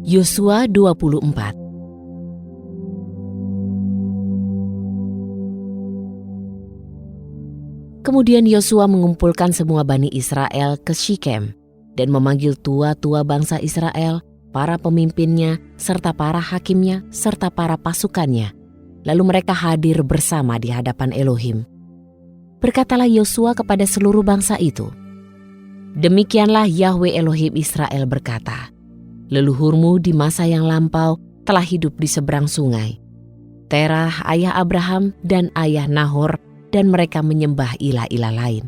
Yosua 24. Kemudian Yosua mengumpulkan semua Bani Israel ke Syikem dan memanggil tua-tua bangsa Israel, para pemimpinnya, serta para hakimnya, serta para pasukannya. Lalu mereka hadir bersama di hadapan Elohim. Berkatalah Yosua kepada seluruh bangsa itu, "Demikianlah Yahwe Elohim Israel berkata, leluhurmu di masa yang lampau telah hidup di seberang sungai. Terah ayah Abraham dan ayah Nahor, dan mereka menyembah ilah-ilah lain.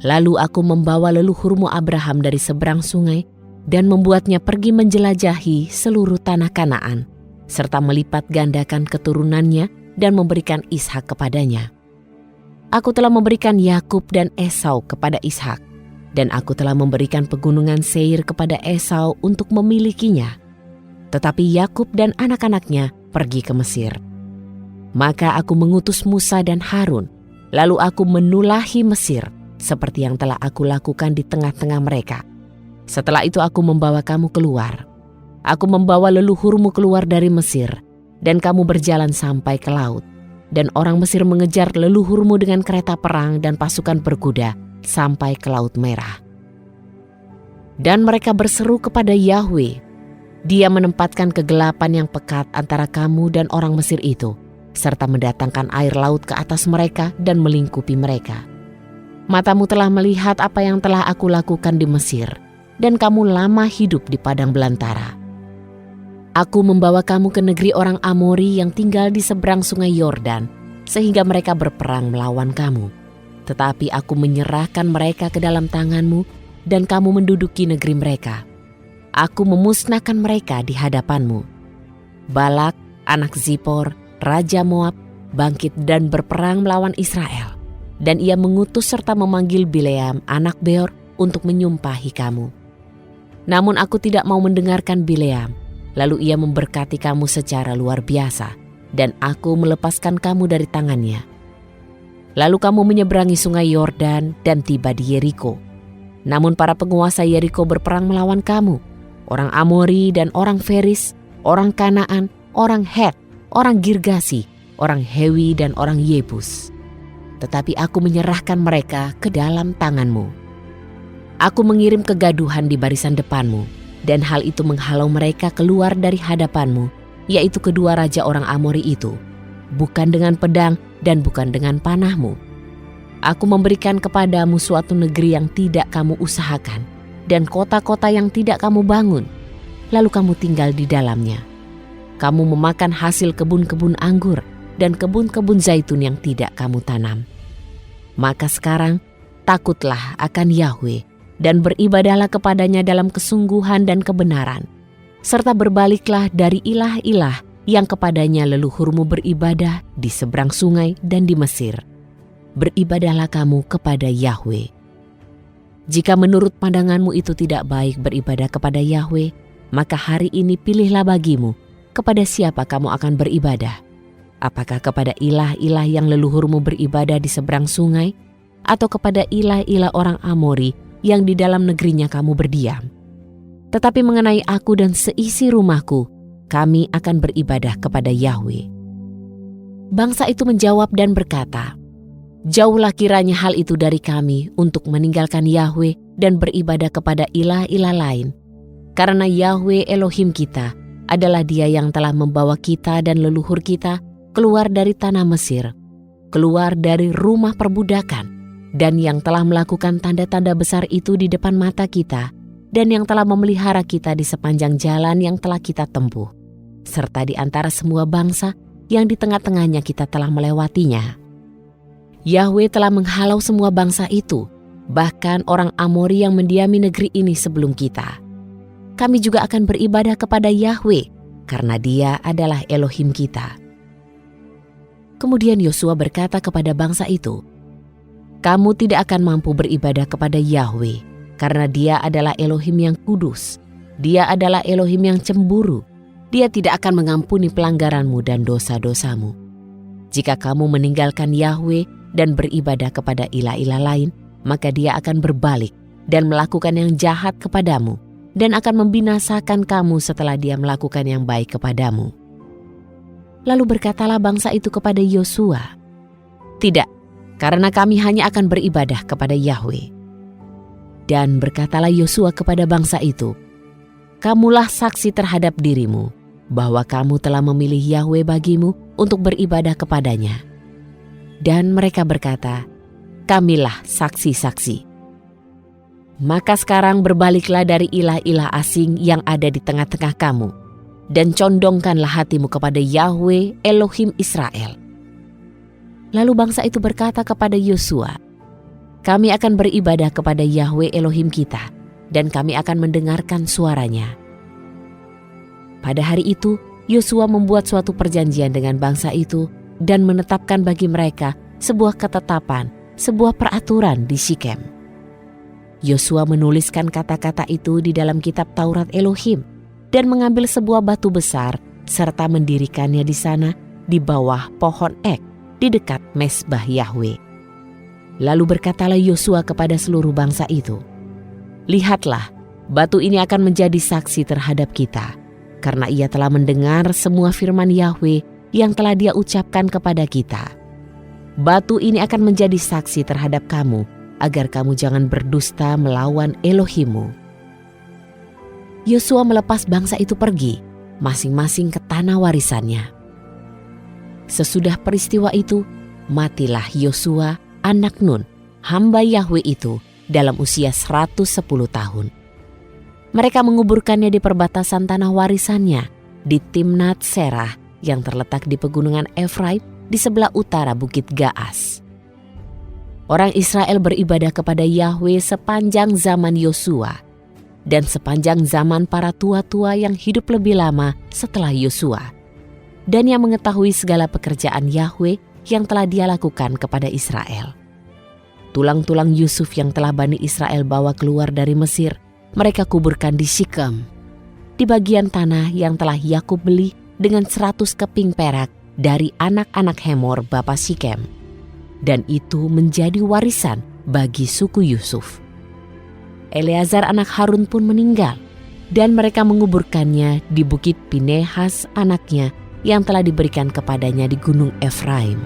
Lalu aku membawa leluhurmu Abraham dari seberang sungai dan membuatnya pergi menjelajahi seluruh tanah Kanaan, serta melipat gandakan keturunannya dan memberikan Ishak kepadanya. Aku telah memberikan Yakub dan Esau kepada Ishak, dan aku telah memberikan pegunungan Seir kepada Esau untuk memilikinya. Tetapi Yakub dan anak-anaknya pergi ke Mesir. Maka aku mengutus Musa dan Harun, lalu aku menulahi Mesir, seperti yang telah aku lakukan di tengah-tengah mereka. Setelah itu aku membawa kamu keluar. Aku membawa leluhurmu keluar dari Mesir, dan kamu berjalan sampai ke laut. Dan orang Mesir mengejar leluhurmu dengan kereta perang dan pasukan berkuda sampai ke Laut Merah. Dan mereka berseru kepada Yahwe. Dia menempatkan kegelapan yang pekat antara kamu dan orang Mesir itu, serta mendatangkan air laut ke atas mereka dan melingkupi mereka. Matamu telah melihat apa yang telah aku lakukan di Mesir, dan kamu lama hidup di padang belantara. Aku membawa kamu ke negeri orang Amori yang tinggal di seberang sungai Yordan, sehingga mereka berperang melawan kamu. Tetapi aku menyerahkan mereka ke dalam tanganmu, dan kamu menduduki negeri mereka. Aku memusnahkan mereka di hadapanmu. Balak, anak Zipor, Raja Moab, bangkit dan berperang melawan Israel. Dan ia mengutus serta memanggil Bileam, anak Beor, untuk menyumpahi kamu. Namun aku tidak mau mendengarkan Bileam. Lalu ia memberkati kamu secara luar biasa, dan aku melepaskan kamu dari tangannya. Lalu kamu menyeberangi sungai Yordan dan tiba di Yeriko. Namun para penguasa Yeriko berperang melawan kamu, orang Amori dan orang Feris, orang Kanaan, orang Het, orang Girgasi, orang Hewi dan orang Yebus. Tetapi aku menyerahkan mereka ke dalam tanganmu. Aku mengirim kegaduhan di barisan depanmu, dan hal itu menghalau mereka keluar dari hadapanmu, yaitu kedua raja orang Amori itu, bukan dengan pedang dan bukan dengan panahmu. Aku memberikan kepadamu suatu negeri yang tidak kamu usahakan, dan kota-kota yang tidak kamu bangun, lalu kamu tinggal di dalamnya. Kamu memakan hasil kebun-kebun anggur dan kebun-kebun zaitun yang tidak kamu tanam. Maka sekarang takutlah akan Yahwe dan beribadahlah kepadanya dalam kesungguhan dan kebenaran, serta berbaliklah dari ilah-ilah yang kepadanya leluhurmu beribadah di seberang sungai dan di Mesir. Beribadahlah kamu kepada Yahwe. Jika menurut pandanganmu itu tidak baik beribadah kepada Yahwe, maka hari ini pilihlah bagimu kepada siapa kamu akan beribadah. Apakah kepada ilah-ilah yang leluhurmu beribadah di seberang sungai, atau kepada ilah-ilah orang Amori yang di dalam negerinya kamu berdiam? Tetapi mengenai aku dan seisi rumahku, kami akan beribadah kepada Yahwe." Bangsa itu menjawab dan berkata, "Jauhlah kiranya hal itu dari kami untuk meninggalkan Yahwe dan beribadah kepada ilah-ilah lain. Karena Yahwe Elohim kita adalah Dia yang telah membawa kita dan leluhur kita keluar dari tanah Mesir, keluar dari rumah perbudakan, dan yang telah melakukan tanda-tanda besar itu di depan mata kita, dan yang telah memelihara kita di sepanjang jalan yang telah kita tempuh, serta di antara semua bangsa yang di tengah-tengahnya kita telah melewatinya. Yahwe telah menghalau semua bangsa itu, bahkan orang Amori yang mendiami negeri ini sebelum kita. Kami juga akan beribadah kepada Yahwe, karena Dia adalah Elohim kita." Kemudian Yosua berkata kepada bangsa itu, "Kamu tidak akan mampu beribadah kepada Yahwe, karena Dia adalah Elohim yang kudus. Dia adalah Elohim yang cemburu. Dia tidak akan mengampuni pelanggaranmu dan dosa-dosamu. Jika kamu meninggalkan Yahwe dan beribadah kepada ilah-ilah lain, maka Dia akan berbalik dan melakukan yang jahat kepadamu, dan akan membinasakan kamu setelah dia melakukan yang baik kepadamu." Lalu berkatalah bangsa itu kepada Yosua, "Tidak, karena kami hanya akan beribadah kepada Yahwe." Dan berkatalah Yosua kepada bangsa itu, "Kamulah saksi terhadap dirimu bahwa kamu telah memilih Yahwe bagimu untuk beribadah kepadanya." Dan mereka berkata, "Kamilah saksi-saksi." Maka sekarang berbaliklah dari ilah-ilah asing yang ada di tengah-tengah kamu, dan condongkanlah hatimu kepada Yahwe Elohim Israel. Lalu bangsa itu berkata kepada Yosua, "Kami akan beribadah kepada Yahwe Elohim kita, dan kami akan mendengarkan suaranya." Pada hari itu, Yosua membuat suatu perjanjian dengan bangsa itu dan menetapkan bagi mereka sebuah ketetapan, sebuah peraturan di Sikem. Yosua menuliskan kata-kata itu di dalam kitab Taurat Elohim dan mengambil sebuah batu besar serta mendirikannya di sana di bawah pohon ek di dekat mezbah Yahwe. Lalu berkatalah Yosua kepada seluruh bangsa itu, "Lihatlah, batu ini akan menjadi saksi terhadap kita, karena ia telah mendengar semua firman Yahwe yang telah dia ucapkan kepada kita. Batu ini akan menjadi saksi terhadap kamu, agar kamu jangan berdusta melawan Elohimmu." Yosua melepas bangsa itu pergi, masing-masing ke tanah warisannya. Sesudah peristiwa itu, matilah Yosua, anak Nun, hamba Yahwe itu, dalam usia 110 tahun. Mereka menguburkannya di perbatasan tanah warisannya, di Timnat Serah yang terletak di pegunungan Efraim di sebelah utara Bukit Gaas. Orang Israel beribadah kepada Yahwe sepanjang zaman Yosua dan sepanjang zaman para tua-tua yang hidup lebih lama setelah Yosua, dan yang mengetahui segala pekerjaan Yahwe yang telah dia lakukan kepada Israel. Tulang-tulang Yusuf yang telah Bani Israel bawa keluar dari Mesir, mereka kuburkan di Sikem, di bagian tanah yang telah Yakub beli dengan 100 keping perak dari anak-anak Hemor bapa Sikem. Dan itu menjadi warisan bagi suku Yusuf. Eleazar anak Harun pun meninggal, dan mereka menguburkannya di bukit Pinehas anaknya yang telah diberikan kepadanya di gunung Efraim.